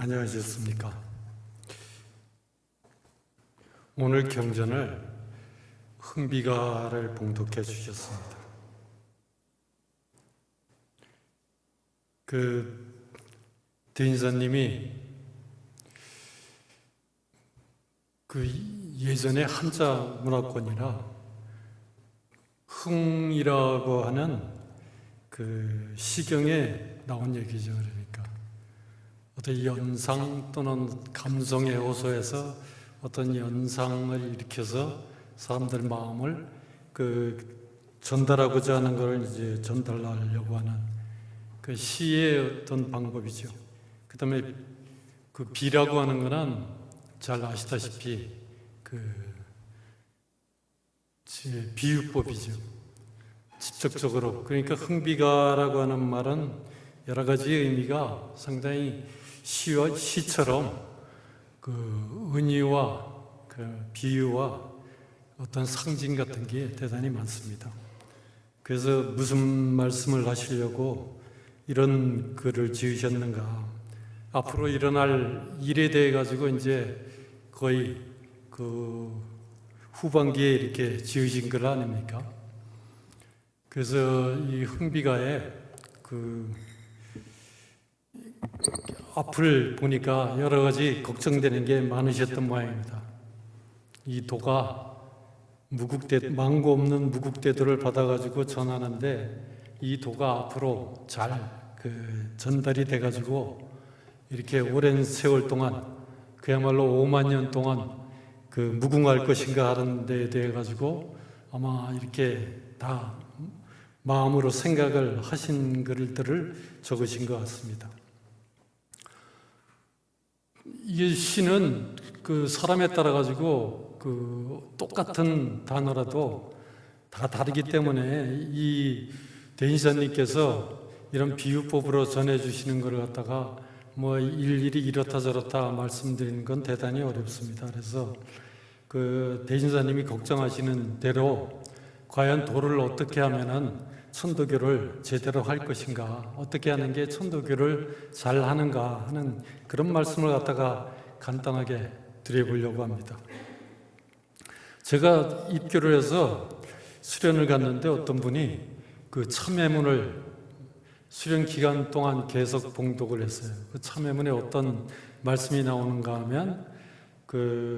안녕하셨습니까? 오늘 경전을 흥비가를 봉독해 주셨습니다. 대인사님이 예전에 한자 문화권이라 흥이라고 하는 시경에 나온 얘기죠. 그러니까 어떤 연상 또는 감성에 호소해서 어떤 연상을 일으켜서 사람들 마음을 전달하고자 하는 것을 이제 전달하려고 하는 시의 어떤 방법이죠. 그 다음에 비라고 하는 거는 잘 아시다시피 비유법이죠. 직접적으로. 그러니까 흥비가라고 하는 말은 여러 가지 의미가 상당히 시처럼 은유와 비유와 어떤 상징 같은 게 대단히 많습니다. 그래서 무슨 말씀을 하시려고 이런 글을 지으셨는가? 앞으로 일어날 일에 대해 가지고 이제 거의 후반기에 이렇게 지으신 글 아닙니까? 그래서 이 흥비가에 앞을 보니까 여러 가지 걱정되는 게 많으셨던 모양입니다. 이 도가 망고 없는 무국대도를 받아가지고 전하는데 이 도가 앞으로 잘 전달이 돼가지고 이렇게 오랜 세월 동안 그야말로 5만 년 동안 무궁할 것인가 하는 데에 대해 가지고 아마 이렇게 다 마음으로 생각을 하신 글들을 적으신 것 같습니다. 이 시는 사람에 따라 가지고 똑같은 단어라도 다 다르기 때문에 이 대인사님께서 이런 비유법으로 전해주시는 것을 갖다가 일일이 이렇다 저렇다 말씀드리는 건 대단히 어렵습니다. 그래서 대인사님이 걱정하시는 대로 과연 도를 어떻게 하면은 천도교를 제대로 할 것인가, 어떻게 하는 게 천도교를 잘 하는가 하는 그런 말씀을 갖다가 간단하게 드려보려고 합니다. 제가 입교를 해서 수련을 갔는데 어떤 분이 참회문을 수련 기간 동안 계속 봉독을 했어요. 참회문에 어떤 말씀이 나오는가 하면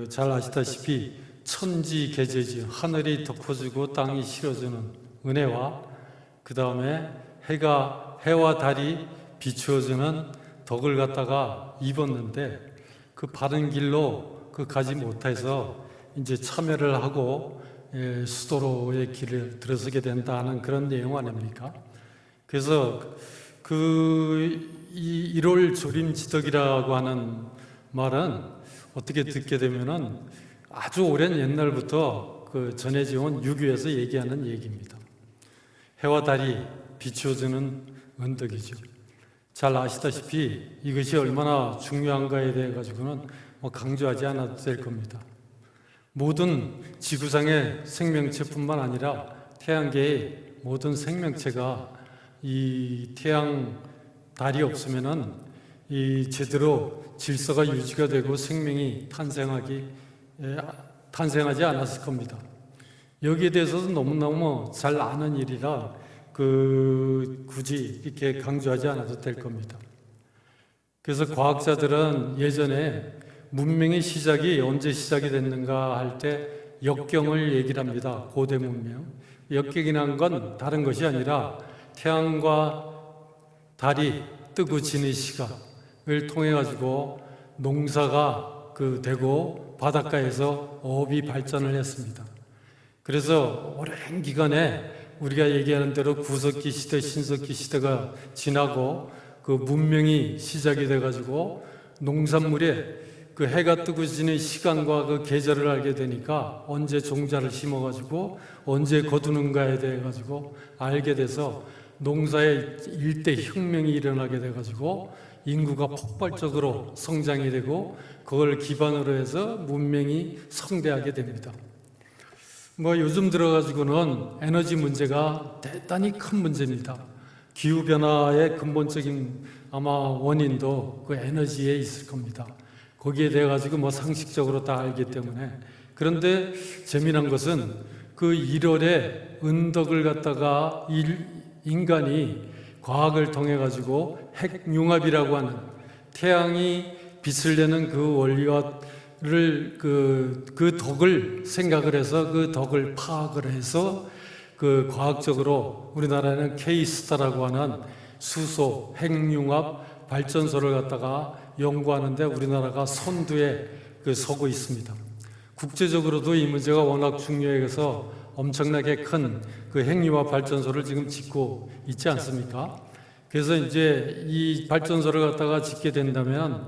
잘 아시다시피 천지개재지, 하늘이 덮어주고 땅이 실어주는 은혜와 그 다음에 해와 달이 비추어주는 덕을 갖다가 입었는데 바른 길로 가지 못해서 이제 참회를 하고 수도로의 길을 들어서게 된다는 그런 내용 아닙니까? 그래서 이 1월 조림지덕이라고 하는 말은 어떻게 듣게 되면은 아주 오랜 옛날부터 전해져온 유교에서 얘기하는 얘기입니다. 해와 달이 비추어주는 은덕이죠. 잘 아시다시피 이것이 얼마나 중요한가에 대해 가지고는 강조하지 않아도 될 겁니다. 모든 지구상의 생명체뿐만 아니라 태양계의 모든 생명체가 이 태양, 달이 없으면은 제대로 질서가 유지가 되고 생명이 탄생하지 않았을 겁니다. 여기에 대해서도 너무너무 잘 아는 일이라 굳이 이렇게 강조하지 않아도 될 겁니다. 그래서 과학자들은 예전에 문명의 시작이 언제 시작이 됐는가 할 때 역경을 얘기를 합니다. 고대 문명. 역경이란 건 다른 것이 아니라 태양과 달이 뜨고 지는 시간을 통해 가지고 농사가 되고 바닷가에서 어업이 발전을 했습니다. 그래서 오랜 기간에 우리가 얘기하는 대로 구석기 시대, 신석기 시대가 지나고 문명이 시작이 돼가지고 농산물에 해가 뜨고 지는 시간과 계절을 알게 되니까 언제 종자를 심어가지고 언제 거두는가에 대해 가지고 알게 돼서 농사의 일대 혁명이 일어나게 돼가지고 인구가 폭발적으로 성장이 되고 그걸 기반으로 해서 문명이 성대하게 됩니다. 요즘 들어가지고는 에너지 문제가 대단히 큰 문제입니다. 기후변화의 근본적인 아마 원인도 그 에너지에 있을 겁니다. 거기에 대해 가지고 뭐 상식적으로 다 알기 때문에. 그런데 재미난 것은 그 1월에 은덕을 갖다가 인간이 과학을 통해 가지고 핵융합이라고 하는 태양이 빛을 내는 그 원리와를 그 덕을 생각을 해서 그 덕을 파악을 해서 그 과학적으로 우리나라에는 K스타라고 하는 수소 핵융합 발전소를 갖다가 연구하는데 우리나라가 선두에 서고 있습니다. 국제적으로도 이 문제가 워낙 중요해서 엄청나게 큰 그 핵융합 발전소를 지금 짓고 있지 않습니까? 그래서 이제 이 발전소를 갖다가 짓게 된다면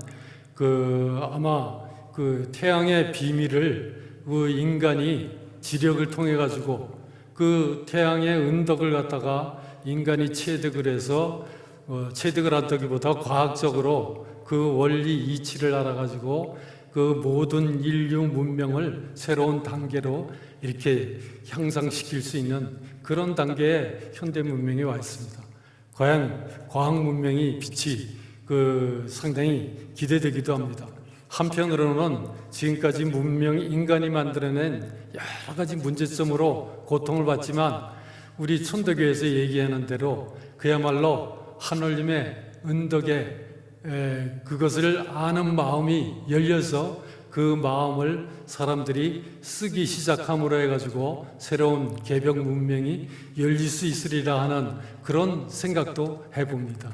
아마 그 태양의 비밀을 그 인간이 지력을 통해 가지고 그 태양의 은덕을 갖다가 인간이 체득을 해서 체득을 한다기보다 과학적으로 그 원리 이치를 알아가지고 그 모든 인류 문명을 새로운 단계로 이렇게 향상시킬 수 있는 그런 단계에 현대 문명이 와 있습니다. 과연 과학 문명이 빛이 상당히 기대되기도 합니다. 한편으로는 지금까지 인간이 만들어낸 여러 가지 문제점으로 고통을 받지만 우리 천도교에서 얘기하는 대로 그야말로 하늘님의 은덕에 그것을 아는 마음이 열려서 그 마음을 사람들이 쓰기 시작함으로 해가지고 새로운 개벽 문명이 열릴 수 있으리라 하는 그런 생각도 해봅니다.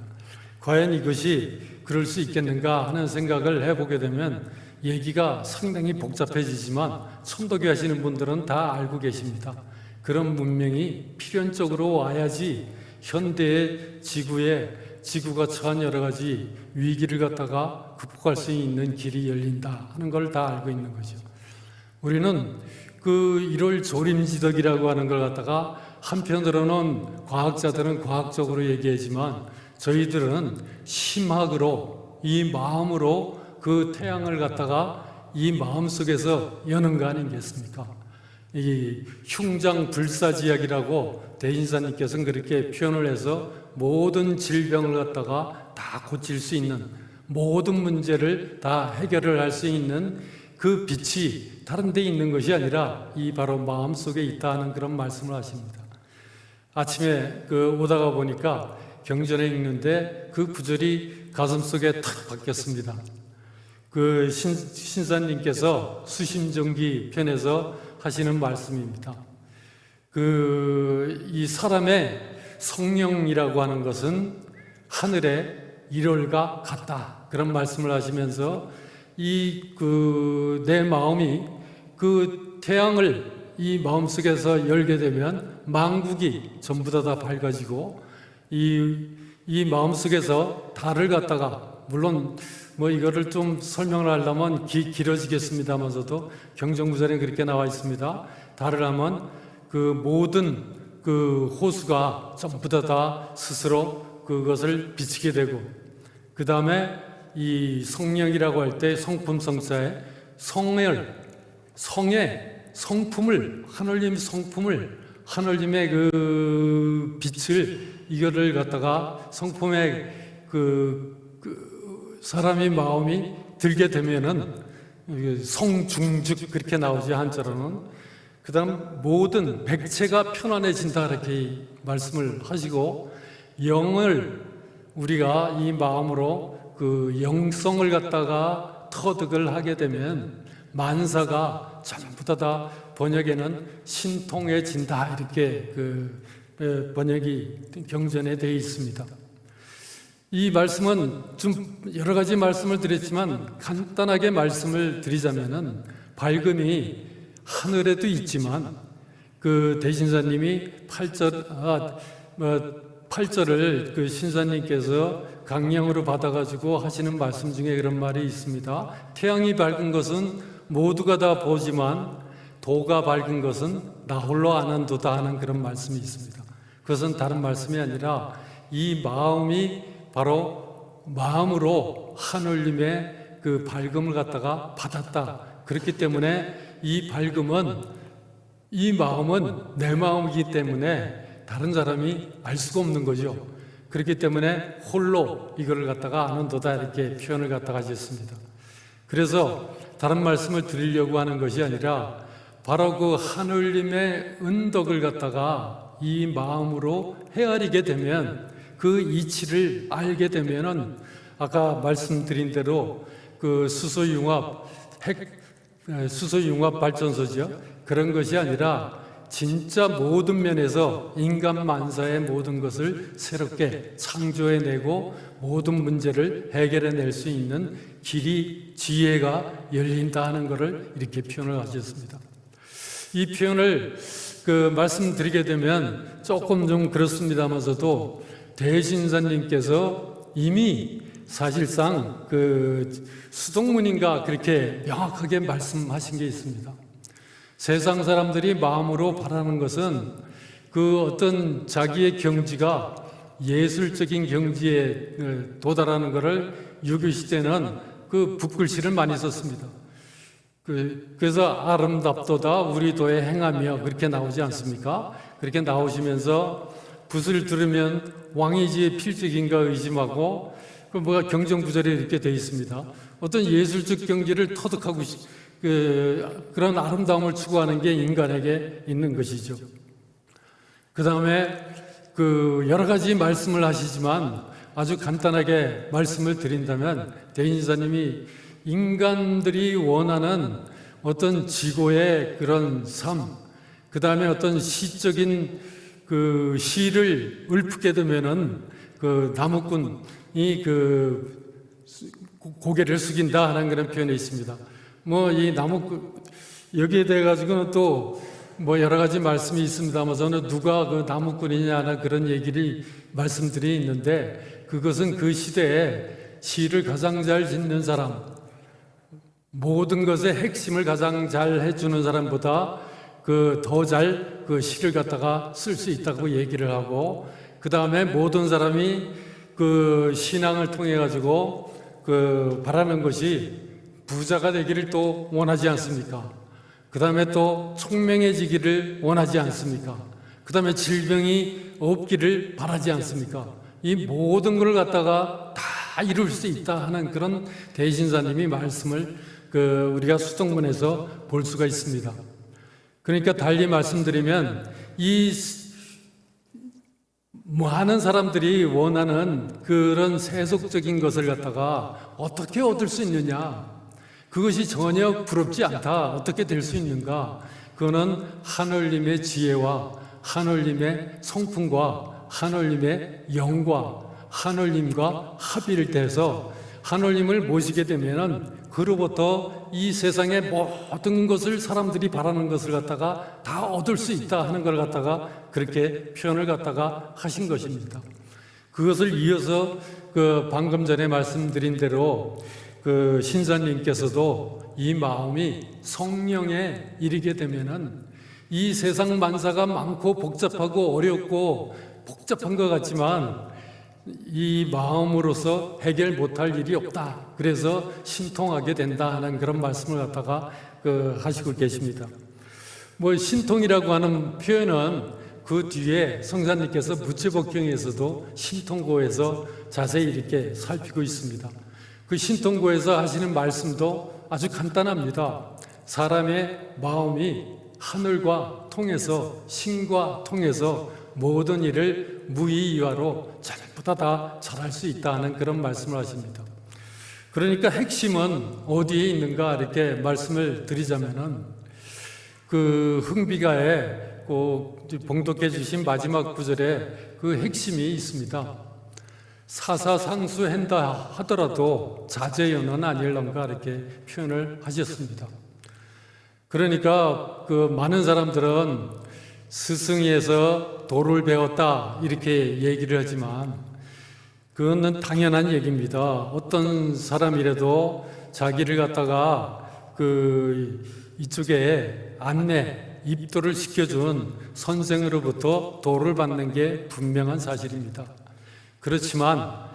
과연 이것이 그럴 수 있겠는가 하는 생각을 해보게 되면 얘기가 상당히 복잡해지지만 천도교 하시는 분들은 다 알고 계십니다. 그런 문명이 필연적으로 와야지 현대의 지구가 처한 여러 가지 위기를 갖다가 극복할 수 있는 길이 열린다 하는 걸 다 알고 있는 거죠. 우리는 그 1월 조림지덕이라고 하는 걸 갖다가 한편으로는 과학자들은 과학적으로 얘기하지만 저희들은 심학으로 이 마음으로 그 태양을 갖다가 이 마음 속에서 여는 거 아니겠습니까? 이 흉장불사지약이라고 대신사님께서는 그렇게 표현을 해서 모든 질병을 갖다가 다 고칠 수 있는 모든 문제를 다 해결을 할 수 있는 그 빛이 다른 데 있는 것이 아니라 이 바로 마음속에 있다는 그런 말씀을 하십니다. 아침에 오다가 보니까 경전에 읽는데 그 구절이 가슴속에 탁 박혔습니다. 신사님께서 수심정기 편에서 하시는 말씀입니다. 이 사람의 성령이라고 하는 것은 하늘의 1월과 같다. 그런 말씀을 하시면서 내 마음이 그 태양을 이 마음속에서 열게 되면 만국이 전부 다 밝아지고 이 마음속에서 달을 갖다가 물론 이거를 좀 설명을 하려면 길어지겠습니다만서도 경전구절에 그렇게 나와 있습니다. 달을 하면 모든 호수가 전부 다 스스로 그것을 비치게 되고 그 다음에 이 성령이라고 할 때 성품성자에 성의 성품을 하늘님의 빛을 이거를 갖다가 성품의 사람의 마음이 들게 되면은 성중즉 그렇게 나오지 한자로는 그 다음 모든 백체가 편안해진다 이렇게 말씀을 하시고 영을 우리가 이 마음으로 영성을 갖다가 터득을 하게 되면 만사가 전부 다 번역에는 신통해진다 이렇게 번역이 경전에 되어 있습니다. 이 말씀은 좀 여러 가지 말씀을 드렸지만 간단하게 말씀을 드리자면은 밝음이 하늘에도 있지만 대신사님이 8절을 신사님께서 강령으로 받아가지고 하시는 말씀 중에 그런 말이 있습니다. 태양이 밝은 것은 모두가 다 보지만 도가 밝은 것은 나 홀로 아는도다 하는 그런 말씀이 있습니다. 그것은 다른 말씀이 아니라 이 마음이 바로 마음으로 하늘님의 밝음을 갖다가 받았다. 그렇기 때문에 이 마음은 내 마음이기 때문에 다른 사람이 알 수가 없는 거죠. 그렇기 때문에 홀로 이거를 갖다가 아는도다 이렇게 표현을 갖다가 하셨습니다. 그래서 다른 말씀을 드리려고 하는 것이 아니라 바로 그 하늘님의 은덕을 갖다가 이 마음으로 헤아리게 되면 그 이치를 알게 되면은 아까 말씀드린 대로 그 수소융합 발전소죠. 그런 것이 아니라 진짜 모든 면에서 인간 만사의 모든 것을 새롭게 창조해내고 모든 문제를 해결해낼 수 있는 길이 지혜가 열린다 하는 것을 이렇게 표현을 하셨습니다. 이 표현을 말씀드리게 되면 조금 좀 그렇습니다마서도 대신사님께서 이미 사실상 수동문인가 그렇게 명확하게 말씀하신 게 있습니다. 세상 사람들이 마음으로 바라는 것은 그 어떤 자기의 경지가 예술적인 경지에 도달하는 것을 유교시대는 그 붓글씨를 많이 썼습니다. 그래서 아름답도다 우리 도에 행하며 그렇게 나오지 않습니까? 그렇게 나오시면서 붓을 들으면 왕이지의 필적인가 의심하고 뭐가 경전구절에 이렇게 되어 있습니다. 어떤 예술적 경지를 터득하고 그런 아름다움을 추구하는 게 인간에게 있는 것이죠. 그 다음에 여러 가지 말씀을 하시지만 아주 간단하게 말씀을 드린다면 대인사님이 인간들이 원하는 어떤 지고의 그런 삶, 그 다음에 어떤 시적인 시를 읊게 되면은 나무꾼이 고개를 숙인다 하는 그런 표현이 있습니다. 이 여기에 대해 가지고는 또 여러 가지 말씀이 있습니다만 저는 누가 나무꾼이냐는 그런 얘기를 말씀들이 있는데 그것은 그 시대에 시를 가장 잘 짓는 사람, 모든 것의 핵심을 가장 잘 해주는 사람보다 더 잘 시를 갖다가 쓸 수 있다고 얘기를 하고 그 다음에 모든 사람이 신앙을 통해 가지고 바라는 것이 부자가 되기를 또 원하지 않습니까? 그 다음에 또 총명해지기를 원하지 않습니까? 그 다음에 질병이 없기를 바라지 않습니까? 이 모든 걸 갖다가 다 이룰 수 있다 하는 그런 대신사님이 말씀을 우리가 수동문에서 볼 수가 있습니다. 그러니까 달리 말씀드리면 이 많은 사람들이 원하는 그런 세속적인 것을 갖다가 어떻게 얻을 수 있느냐? 그것이 전혀 부럽지 않다. 어떻게 될 수 있는가? 그거는 하늘님의 지혜와 하늘님의 성품과 하늘님의 영과 하늘님과 합의를 돼서 하늘님을 모시게 되면은 그로부터 이 세상의 모든 것을 사람들이 바라는 것을 갖다가 다 얻을 수 있다 하는 걸 갖다가 그렇게 표현을 갖다가 하신 것입니다. 그것을 이어서 방금 전에 말씀드린 대로 신사님께서도 이 마음이 성령에 이르게 되면은 이 세상 만사가 많고 복잡하고 어렵고 복잡한 것 같지만 이 마음으로서 해결 못할 일이 없다. 그래서 신통하게 된다 하는 그런 말씀을 갖다가 하시고 계십니다. 신통이라고 하는 표현은 그 뒤에 성사님께서 부채복경에서도 신통고에서 자세히 이렇게 살피고 있습니다. 그 신통고에서 하시는 말씀도 아주 간단합니다. 사람의 마음이 하늘과 통해서 신과 통해서 모든 일을 무의유화로 전부 다 잘할 수 있다 하는 그런 말씀을 하십니다. 그러니까 핵심은 어디에 있는가 이렇게 말씀을 드리자면은 흥비가에 봉독해 주신 마지막 구절에 핵심이 있습니다. 사사상수한다 하더라도 자제연은 아닐런가 이렇게 표현을 하셨습니다. 그러니까 많은 사람들은 스승에서 도를 배웠다 이렇게 얘기를 하지만 그거는 당연한 얘기입니다. 어떤 사람이라도 자기를 갖다가 이쪽에 입도를 시켜준 선생으로부터 도를 받는 게 분명한 사실입니다. 그렇지만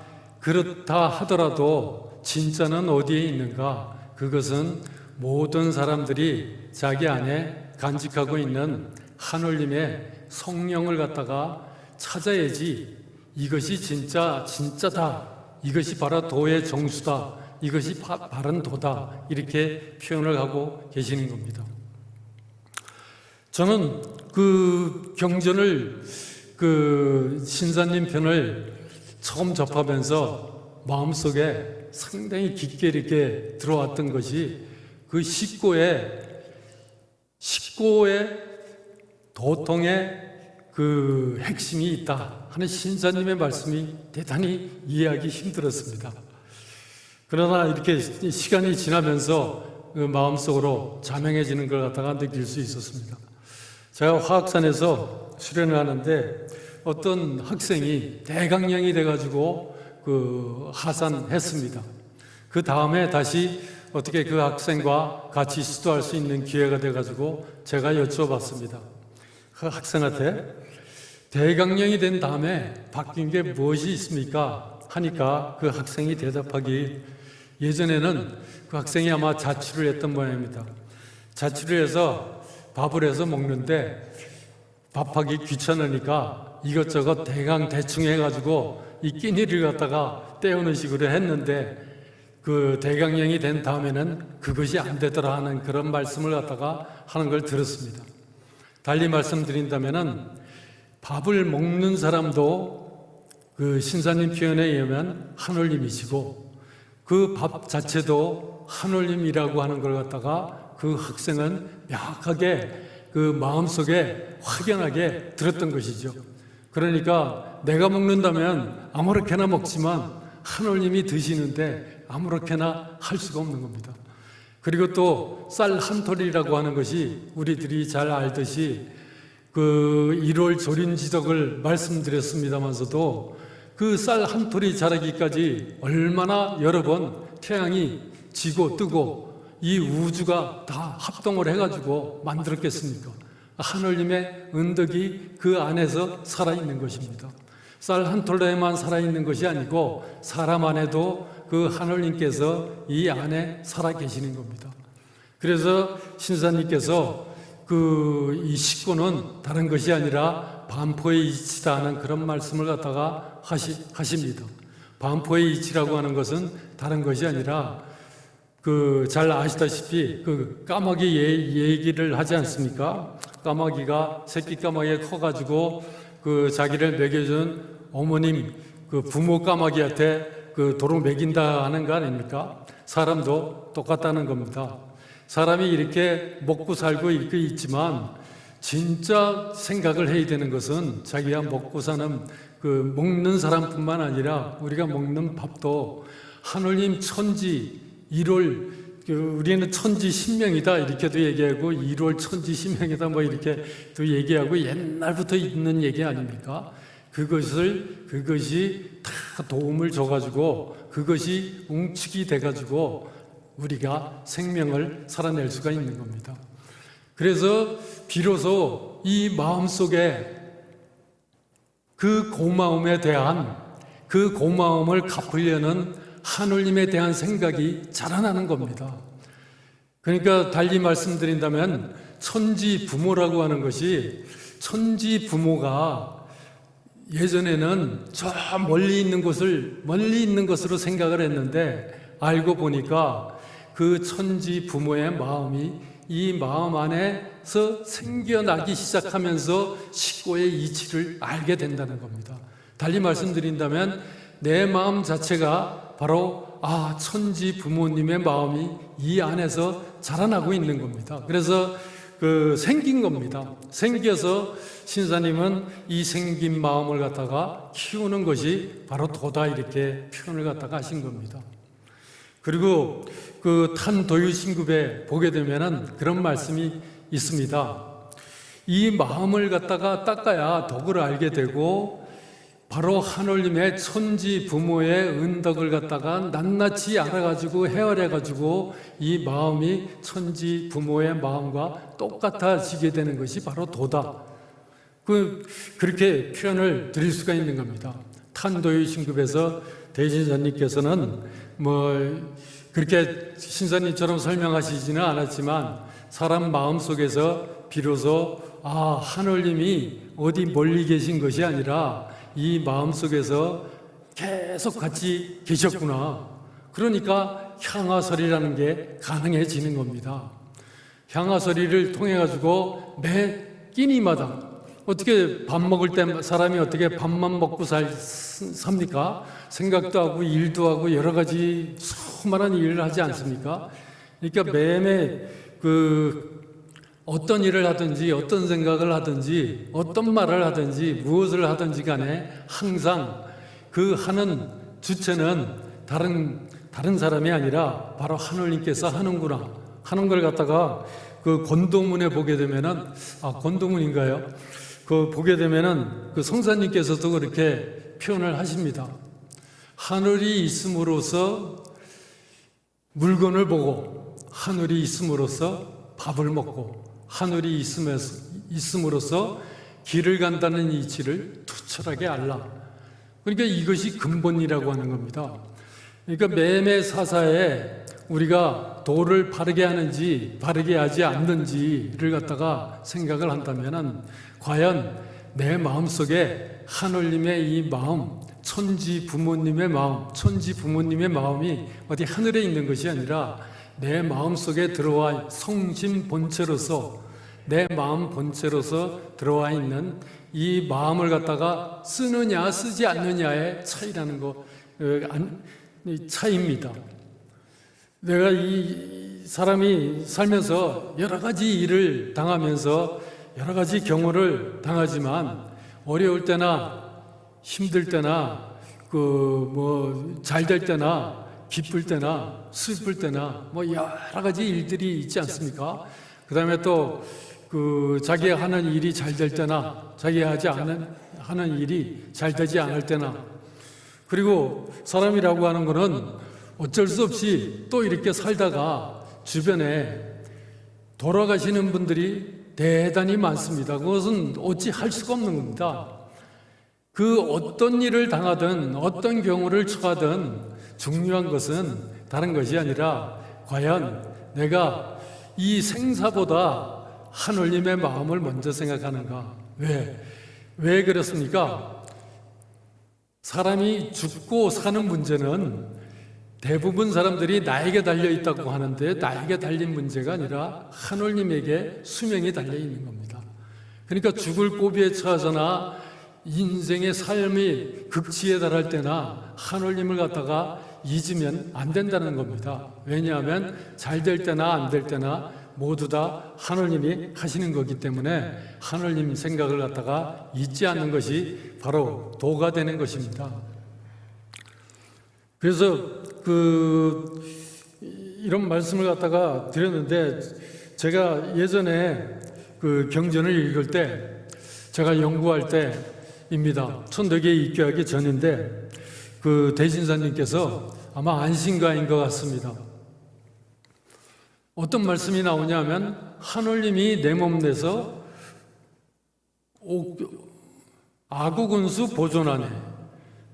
그렇다 하더라도 진짜는 어디에 있는가? 그것은 모든 사람들이 자기 안에 간직하고 있는 하늘님의 성령을 갖다가 찾아야지 이것이 진짜다. 이것이 바로 도의 정수다. 이것이 바른 도다. 이렇게 표현을 하고 계시는 겁니다. 저는 그 경전을, 그 신사님 편을 처음 접하면서 마음속에 상당히 깊게 이렇게 들어왔던 것이 그 식고의 도통의 그 핵심이 있다 하는 신사님의 말씀이 대단히 이해하기 힘들었습니다. 그러나 이렇게 시간이 지나면서 그 마음속으로 자명해지는 걸 갖다가 느낄 수 있었습니다. 제가 화학산에서 수련을 하는데 어떤 학생이 대강령이 돼가지고 그 하산했습니다. 그 다음에 다시 어떻게 그 학생과 같이 시도할 수 있는 기회가 돼가지고 제가 여쭤봤습니다. 그 학생한테 대강령이 된 다음에 바뀐 게 무엇이 있습니까? 하니까 그 학생이 대답하기, 예전에는 그 학생이 아마 자취를 했던 모양입니다. 자취를 해서 밥을 해서 먹는데 밥하기 귀찮으니까 이것저것 대충 해가지고 이 끼니를 갖다가 때우는 식으로 했는데 그 대강령이 된 다음에는 그것이 안 되더라 하는 그런 말씀을 갖다가 하는 걸 들었습니다. 달리 말씀드린다면은 밥을 먹는 사람도 그 신사님 표현에 의하면 하늘님이시고 그 밥 자체도 하늘님이라고 하는 걸 갖다가 그 학생은 명확하게 그 마음속에 확연하게 들었던 것이죠. 그러니까 내가 먹는다면 아무렇게나 먹지만 하늘님이 드시는데 아무렇게나 할 수가 없는 겁니다. 그리고 또 쌀 한 톨이라고 하는 것이 우리들이 잘 알듯이 그 1월 조린지덕을 말씀드렸습니다만서도 그 쌀 한 톨이 자라기까지 얼마나 여러 번 태양이 지고 뜨고 이 우주가 다 합동을 해가지고 만들었겠습니까? 하늘님의 은덕이 그 안에서 살아있는 것입니다. 쌀 한 톨에만 살아있는 것이 아니고 사람 안에도 그 하늘님께서 이 안에 살아계시는 겁니다. 그래서 신사님께서 이 식구는 다른 것이 아니라 반포의 이치다 하는 그런 말씀을 갖다가 하십니다. 반포의 이치라고 하는 것은 다른 것이 아니라 잘 아시다시피 그 까마귀 얘기를 하지 않습니까? 까마귀가 새끼 까마귀가 커가지고 그 자기를 먹여준 어머님 그 부모 까마귀한테 그 도로 먹인다 하는 거 아닙니까? 사람도 똑같다는 겁니다. 사람이 이렇게 먹고 살고 이렇게 있지만 진짜 생각을 해야 되는 것은 자기가 먹고 사는 그 먹는 사람뿐만 아니라 우리가 먹는 밥도 하늘님 천지 1월 우리는 천지 신명이다 이렇게도 얘기하고 1월 천지 신명이다 뭐 이렇게 또 얘기하고 옛날부터 있는 얘기 아닙니까? 그것이 다 도움을 줘가지고 그것이 웅축이 돼가지고 우리가 생명을 살아낼 수가 있는 겁니다. 그래서 비로소 이 마음속에 그 고마움에 대한 그 고마움을 갚으려는 하늘님에 대한 생각이 자라나는 겁니다. 그러니까 달리 말씀드린다면 천지 부모라고 하는 것이 천지 부모가 예전에는 저 멀리 있는 것으로 생각을 했는데 알고 보니까 그 천지 부모의 마음이 이 마음 안에서 생겨나기 시작하면서 식고의 이치를 알게 된다는 겁니다. 달리 말씀드린다면 내 마음 자체가 바로 천지 부모님의 마음이 이 안에서 자라나고 있는 겁니다. 그래서 생긴 겁니다. 생겨서 신사님은 이 생긴 마음을 갖다가 키우는 것이 바로 도다 이렇게 표현을 갖다가 하신 겁니다. 그리고 탄도유신급에 보게 되면은 그런 말씀이 있습니다. 이 마음을 갖다가 닦아야 덕을 알게 되고 바로 하늘님의 천지 부모의 은덕을 갖다가 낱낱이 알아가지고 헤아려가지고 이 마음이 천지 부모의 마음과 똑같아지게 되는 것이 바로 도다. 그렇게 표현을 드릴 수가 있는 겁니다. 탄도유 신급에서 대신자님께서는 그렇게 신사님처럼 설명하시지는 않았지만 사람 마음 속에서 비로소 하늘님이 어디 멀리 계신 것이 아니라 이 마음속에서 계속 같이 계셨구나. 그러니까 향화설이라는 게 가능해지는 겁니다. 향화설이를 통해 가지고 매 끼니마다 어떻게 밥 먹을 때 사람이 어떻게 밥만 먹고 삽니까? 생각도 하고 일도 하고 여러 가지 수많은 일을 하지 않습니까? 그러니까 매매 어떤 일을 하든지 어떤 생각을 하든지 어떤 말을 하든지 무엇을 하든지 간에 항상 그 하는 주체는 다른 사람이 아니라 바로 하늘님께서 하는구나 하는 걸 갖다가 그 권도문에 보게 되면은 권도문인가요? 그 보게 되면은 그 성사님께서도 그렇게 표현을 하십니다. 하늘이 있음으로써 물건을 보고 하늘이 있음으로써 밥을 먹고 하늘이 있음으로써 길을 간다는 이치를 투철하게 알라. 그러니까 이것이 근본이라고 하는 겁니다. 그러니까 매매 사사에 우리가 도를 바르게 하는지 바르게 하지 않는지를 갖다가 생각을 한다면은 과연 내 마음속에 하늘님의 이 마음, 천지 부모님의 마음이 어디 하늘에 있는 것이 아니라 내 마음속에 들어와 성심 본체로서 내 마음 본체로서 들어와 있는 이 마음을 갖다가 쓰느냐 쓰지 않느냐의 차이라는 차이입니다. 내가 이 사람이 살면서 여러 가지 일을 당하면서 여러 가지 경우를 당하지만 어려울 때나 힘들 때나 잘 될 때나 기쁠 때나 슬플 때나 여러 가지 일들이 있지 않습니까? 그 다음에 또 자기가 하는 일이 잘 될 때나 자기가 하는 일이 잘 되지 않을 때나 그리고 사람이라고 하는 것은 어쩔 수 없이 또 이렇게 살다가 주변에 돌아가시는 분들이 대단히 많습니다. 그것은 어찌 할 수가 없는 겁니다. 그 어떤 일을 당하든 어떤 경우를 처하든 중요한 것은 다른 것이 아니라 과연 내가 이 생사보다 하늘님의 마음을 먼저 생각하는가? 왜 그렇습니까? 사람이 죽고 사는 문제는 대부분 사람들이 나에게 달려 있다고 하는데 나에게 달린 문제가 아니라 하늘님에게 수명이 달려 있는 겁니다. 그러니까 죽을 고비에 처하거나 인생의 삶이 극치에 달할 때나 하늘님을 갖다가 잊으면 안 된다는 겁니다. 왜냐하면 잘 될 때나 안 될 때나 모두 다 하늘님이 하시는 거기 때문에 하늘님 생각을 갖다가 잊지 않는 것이 바로 도가 되는 것입니다. 그래서 이런 말씀을 갖다가 드렸는데 제가 예전에 경전을 읽을 때 제가 연구할 때입니다. 천덕에 입교하기 전인데 대신사님께서 아마 안신가인 것 같습니다. 어떤 말씀이 나오냐면 하늘님이 내 몸 내서 아구군수 보존하네.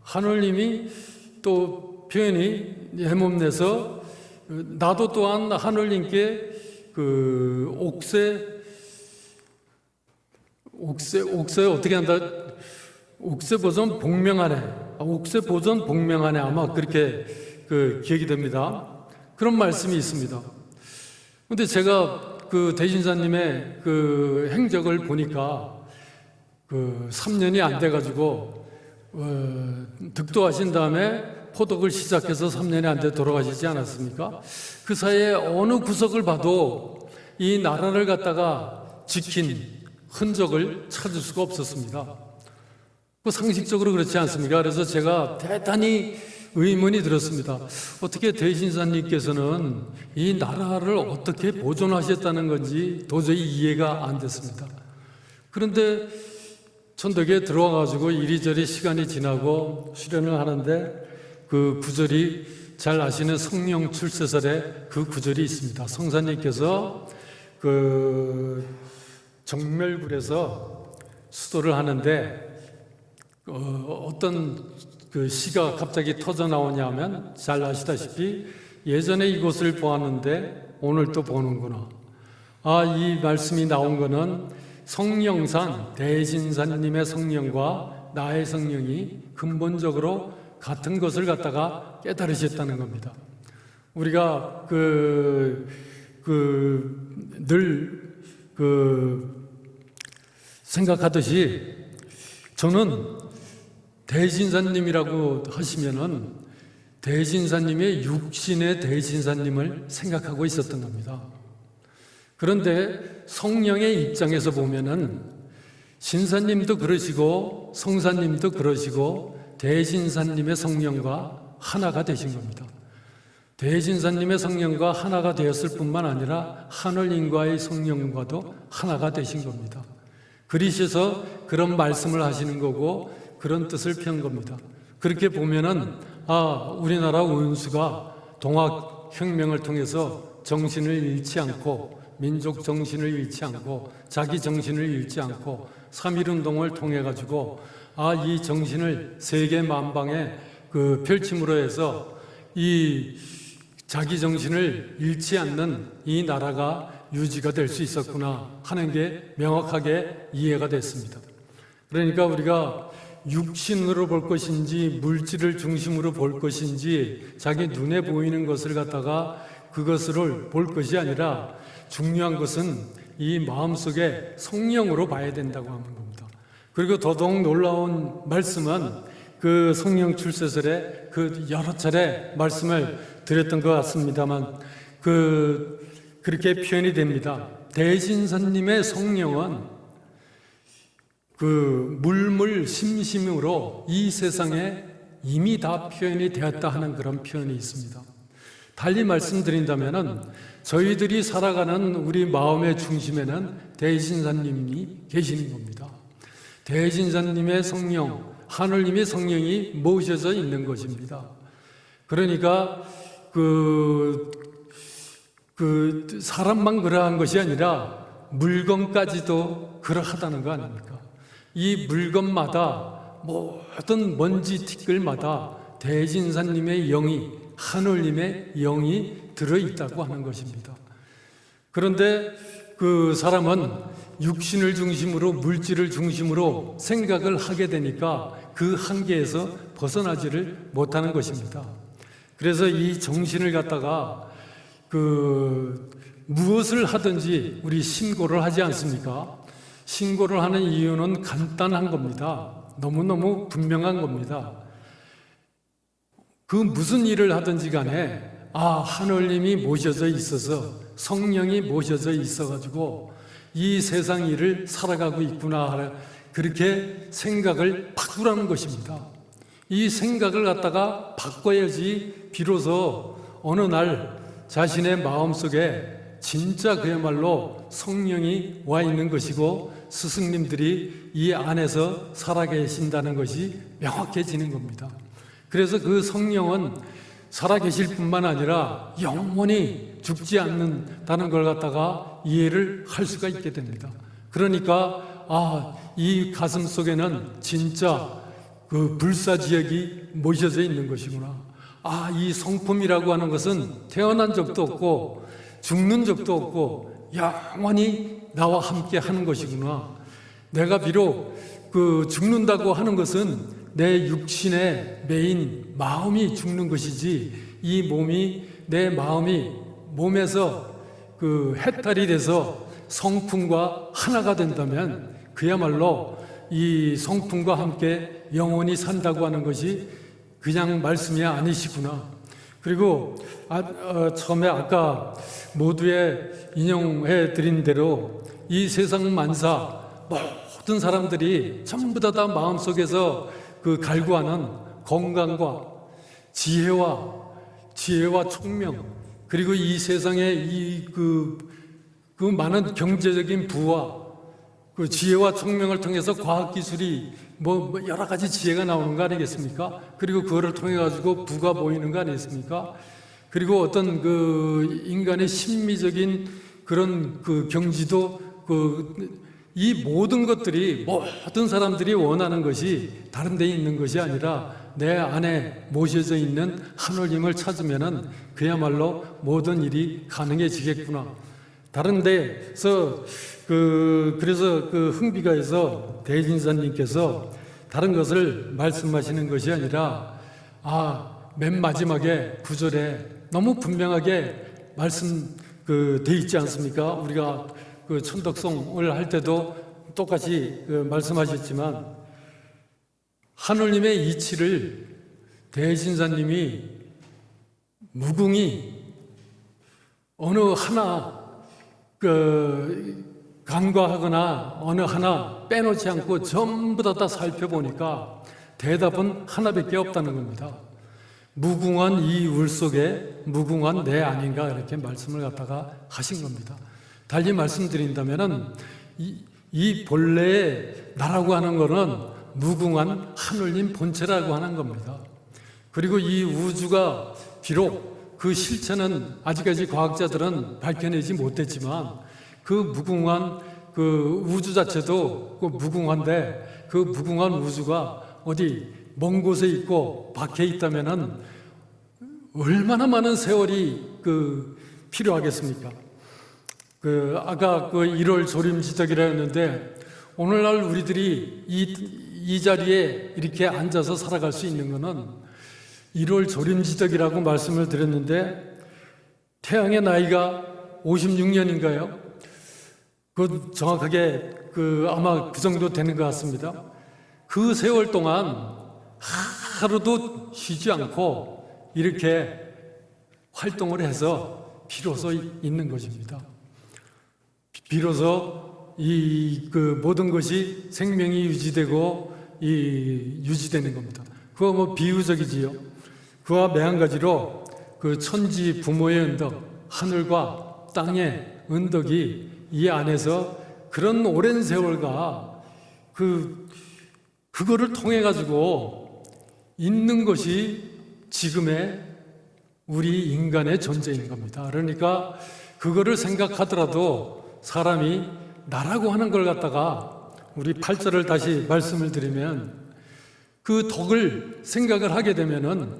하늘님이 또 표현이 내 몸 내서 나도 또한 하늘님께 옥새 어떻게 한다? 옥새 보존 복명하네. 옥새 보존 복명하네. 아마 그렇게 기억이 됩니다. 그런 말씀이 있습니다. 근데 제가 대신사님의 행적을 보니까 3년이 안 돼가지고 득도하신 다음에 포독을 시작해서 3년이 안 돼 돌아가시지 않았습니까? 그 사이에 어느 구석을 봐도 이 나라를 갖다가 지킨 흔적을 찾을 수가 없었습니다. 상식적으로 그렇지 않습니까? 그래서 제가 대단히 의문이 들었습니다. 어떻게 대신사님께서는 이 나라를 어떻게 보존하셨다는 건지 도저히 이해가 안 됐습니다. 그런데 천덕에 들어와가지고 이리저리 시간이 지나고 수련을 하는데 구절이 잘 아시는 성령 출세설에 구절이 있습니다. 성사님께서 정멸굴에서 수도를 하는데 어떤 시가 갑자기 터져 나오냐면 잘 아시다시피 예전에 이곳을 보았는데 오늘 또 보는구나. 이 말씀이 나온 거는 성령산 대신사님의 성령과 나의 성령이 근본적으로 같은 것을 갖다가 깨달으셨다는 겁니다. 우리가 늘 생각하듯이 저는 대진사님이라고 하시면은 대진사님의 육신의 대진사님을 생각하고 있었던 겁니다. 그런데 성령의 입장에서 보면은 신사님도 그러시고 성사님도 그러시고 대진사님의 성령과 하나가 되신 겁니다. 대진사님의 성령과 하나가 되었을 뿐만 아니라 하늘인과의 성령과도 하나가 되신 겁니다. 그리셔서 그런 말씀을 하시는 거고 그런 뜻을 편 겁니다. 그렇게 보면은 우리나라 원수가 동학혁명을 통해서 정신을 잃지 않고 민족 정신을 잃지 않고 자기 정신을 잃지 않고 3.1운동을 통해 가지고 이 정신을 세계 만방에 펼침으로 해서 이 자기 정신을 잃지 않는 이 나라가 유지가 될 수 있었구나 하는 게 명확하게 이해가 됐습니다. 그러니까 우리가 육신으로 볼 것인지 물질을 중심으로 볼 것인지 자기 눈에 보이는 것을 갖다가 그것을 볼 것이 아니라 중요한 것은 이 마음속에 성령으로 봐야 된다고 하는 겁니다. 그리고 더더욱 놀라운 말씀은 그 성령 출세설에 여러 차례 말씀을 드렸던 것 같습니다만 그렇게 표현이 됩니다. 대진사님의 성령은 물물 심심으로 이 세상에 이미 다 표현이 되었다 하는 그런 표현이 있습니다. 달리 말씀드린다면은 저희들이 살아가는 우리 마음의 중심에는 대진사님이 계시는 겁니다. 대진사님의 성령, 하늘님의 성령이 모셔져 있는 것입니다. 그러니까 사람만 그러한 것이 아니라 물건까지도 그러하다는 거 아닙니까? 이 물건마다 모든 먼지 티끌마다 대진사님의 영이 하늘님의 영이 들어있다고 하는 것입니다. 그런데 그 사람은 육신을 중심으로 물질을 중심으로 생각을 하게 되니까 그 한계에서 벗어나지를 못하는 것입니다. 그래서 이 정신을 갖다가 무엇을 하든지 우리 신고를 하지 않습니까? 신고를 하는 이유는 간단한 겁니다. 너무너무 분명한 겁니다. 무슨 일을 하든지 간에 하늘님이 모셔져 있어서 성령이 모셔져 있어가지고 이 세상 일을 살아가고 있구나 그렇게 생각을 바꾸라는 것입니다. 이 생각을 갖다가 바꿔야지 비로소 어느 날 자신의 마음속에 진짜 그야말로 성령이 와 있는 것이고 스승님들이 이 안에서 살아계신다는 것이 명확해지는 겁니다. 그래서 그 성령은 살아계실 뿐만 아니라 영원히 죽지 않는다는 걸 갖다가 이해를 할 수가 있게 됩니다. 그러니까 이 가슴 속에는 진짜 불사지역이 모셔져 있는 것이구나. 이 성품이라고 하는 것은 태어난 적도 없고 죽는 적도 없고 영원히 나와 함께 하는 것이구나. 내가 비록 죽는다고 하는 것은 내 육신의 메인 마음이 죽는 것이지 이 몸이 내 마음이 몸에서 해탈이 돼서 성품과 하나가 된다면 그야말로 이 성품과 함께 영원히 산다고 하는 것이 그냥 말씀이 아니시구나. 그리고 처음에 아까 모두에 인용해 드린 대로 이 세상 만사 모든 사람들이 전부 다 마음속에서 갈구하는 건강과 지혜와 총명, 그리고 이 세상의 많은 경제적인 부와 지혜와 총명을 통해서 과학기술이 여러 가지 지혜가 나오는 거 아니겠습니까? 그리고 그거를 통해 가지고 부가 보이는 거 아니겠습니까? 그리고 어떤 인간의 심미적인 그런 경지도 이 모든 것들이 모든 사람들이 원하는 것이 다른 데 있는 것이 아니라 내 안에 모셔져 있는 하늘님을 찾으면은 그야말로 모든 일이 가능해지겠구나. 다른 데서 그래서 흥비가에서 대진사님께서 다른 것을 말씀하시는 것이 아니라 맨 마지막에 구절에 너무 분명하게 돼 있지 않습니까? 우리가 그 천덕송을 할 때도 똑같이 말씀하셨지만 하느님의 이치를 대신사님이 무궁히 어느 하나 간과하거나 어느 하나 빼놓지 않고 전부 다 살펴보니까 대답은 하나밖에 없다는 겁니다. 무궁한 이 울 속에 무궁한 내 아닌가, 이렇게 말씀을 갖다가 하신 겁니다. 달리 말씀드린다면은 이 본래의 나라고 하는 것은 무궁한 하느님 본체라고 하는 겁니다. 그리고 이 우주가 비록 그 실체는 아직까지 과학자들은 밝혀내지 못했지만 그 무궁한 그 우주 자체도 무궁한데, 그 무궁한 우주가 어디 먼 곳에 있고 밖에 있다면은 얼마나 많은 세월이 필요하겠습니까? 아까 1월 조림지덕이라 했는데, 오늘날 우리들이 이 자리에 이렇게 앉아서 살아갈 수 있는 것은 1월 조림지덕이라고 말씀을 드렸는데, 태양의 나이가 56년인가요? 정확하게 아마 그 정도 되는 것 같습니다. 그 세월 동안 하루도 쉬지 않고 이렇게 활동을 해서 비로소 있는 것입니다. 비로소 모든 것이 생명이 유지되고 유지되는 겁니다. 그거 비유적이지요. 그와 매한가지로 천지 부모의 언덕, 하늘과 땅의 언덕이 이 안에서 그런 오랜 세월과 그거를 통해 가지고 있는 것이 지금의 우리 인간의 존재인 겁니다. 그러니까 그거를 생각하더라도 사람이 나라고 하는 걸 갖다가, 우리 8절을 다시 말씀을 드리면, 그 덕을 생각을 하게 되면은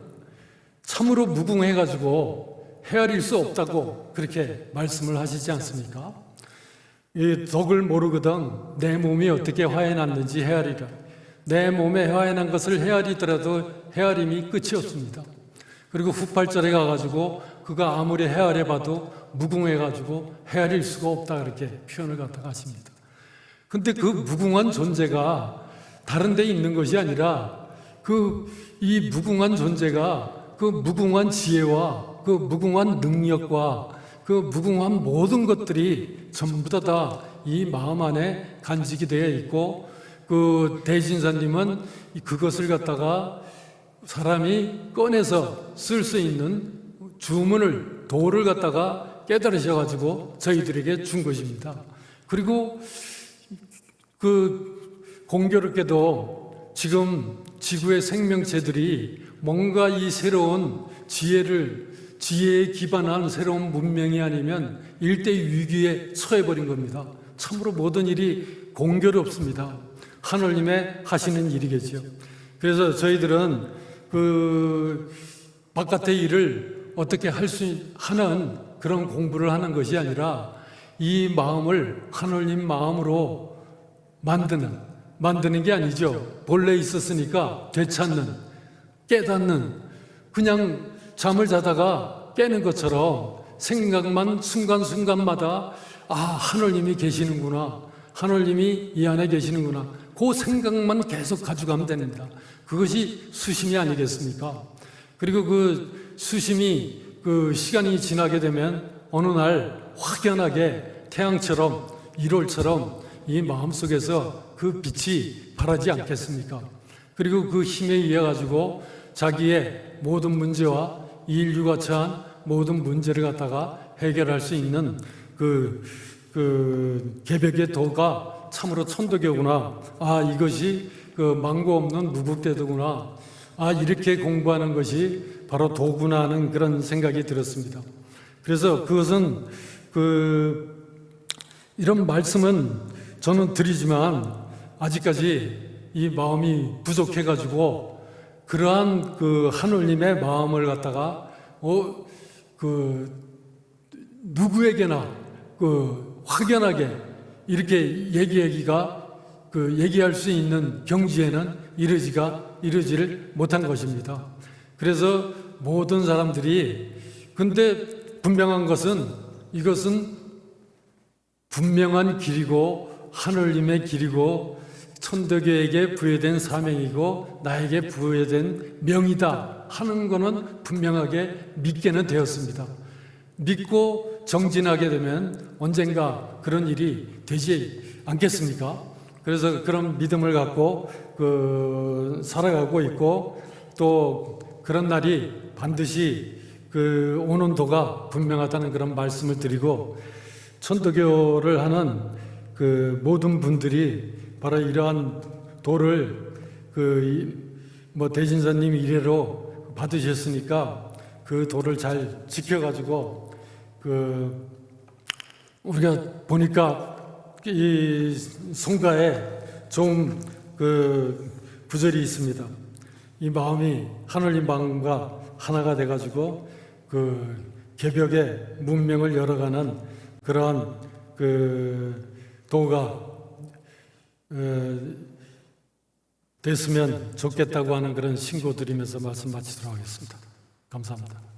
참으로 무궁해 가지고 헤아릴 수 없다고 그렇게 말씀을 하시지 않습니까? 이 덕을 모르거든 내 몸이 어떻게 화해났는지 헤아리라. 내 몸에 화해난 것을 헤아리더라도 헤아림이 끝이 없습니다. 그리고 후 8절에 가가지고 그가 아무리 헤아려봐도 무궁해가지고 헤아릴 수가 없다, 그렇게 표현을 갖다가 하십니다. 근데 그 무궁한 존재가 다른 데 있는 것이 아니라 이 무궁한 존재가 그 무궁한 지혜와 그 무궁한 능력과 그 무궁한 모든 것들이 전부 다 이 마음 안에 간직이 되어 있고, 그 대신사님은 그것을 갖다가 사람이 꺼내서 쓸 수 있는 주문을, 도를 갖다가 깨달으셔가지고 저희들에게 준 것입니다. 그리고 공교롭게도 지금 지구의 생명체들이 뭔가 이 새로운 지혜에 기반한 새로운 문명이 아니면 일대 위기에 처해버린 겁니다. 참으로 모든 일이 공교롭습니다. 하느님의 하시는 일이겠죠. 그래서 저희들은 바깥의 일을 어떻게 할 수 하는 그런 공부를 하는 것이 아니라 이 마음을 하느님 마음으로 만드는 게 아니죠. 본래 있었으니까 되찾는, 깨닫는, 그냥 잠을 자다가 깨는 것처럼 생각만 순간순간마다 하느님이 계시는구나, 하느님이 이 안에 계시는구나, 그 생각만 계속 가져가면 됩니다. 그것이 수심이 아니겠습니까? 그리고 그 수심이 시간이 지나게 되면 어느 날 확연하게 태양처럼 1월처럼 이 마음속에서 그 빛이 발하지 않겠습니까? 그리고 그 힘에 의해 가지고 자기의 모든 문제와 이 인류가 처한 모든 문제를 갖다가 해결할 수 있는 개벽의 도가 참으로 천도교구나. 이것이 망고 없는 무국대도구나. 이렇게 공부하는 것이 바로 도구나 하는 그런 생각이 들었습니다. 그래서 그것은 이런 말씀은 저는 드리지만 아직까지 이 마음이 부족해가지고 그러한 하느님의 마음을 갖다가 누구에게나 확연하게 이렇게 얘기할 수 있는 경지에는 이루지를 못한 것입니다. 그래서 모든 사람들이 근데 분명한 것은 이것은 분명한 길이고 하늘님의 길이고 천도교에게 부여된 사명이고 나에게 부여된 명이다 하는 것은 분명하게 믿게는 되었습니다. 믿고 정진하게 되면 언젠가 그런 일이 되지 않겠습니까? 그래서 그런 믿음을 갖고 살아가고 있고 또 그런 날이 반드시 오는 도가 분명하다는 그런 말씀을 드리고 천도교를 하는 모든 분들이 바로 이러한 도를 대신사님 이래로 받으셨으니까 그 도를 잘 지켜가지고 우리가 보니까 이 송가에 좋은 구절이 있습니다. 이 마음이 하늘님 마음과 하나가 돼가지고 개벽의 문명을 열어가는 그러한 도가 됐으면 좋겠다고 하는 그런 신고 드리면서 말씀 마치도록 하겠습니다. 감사합니다.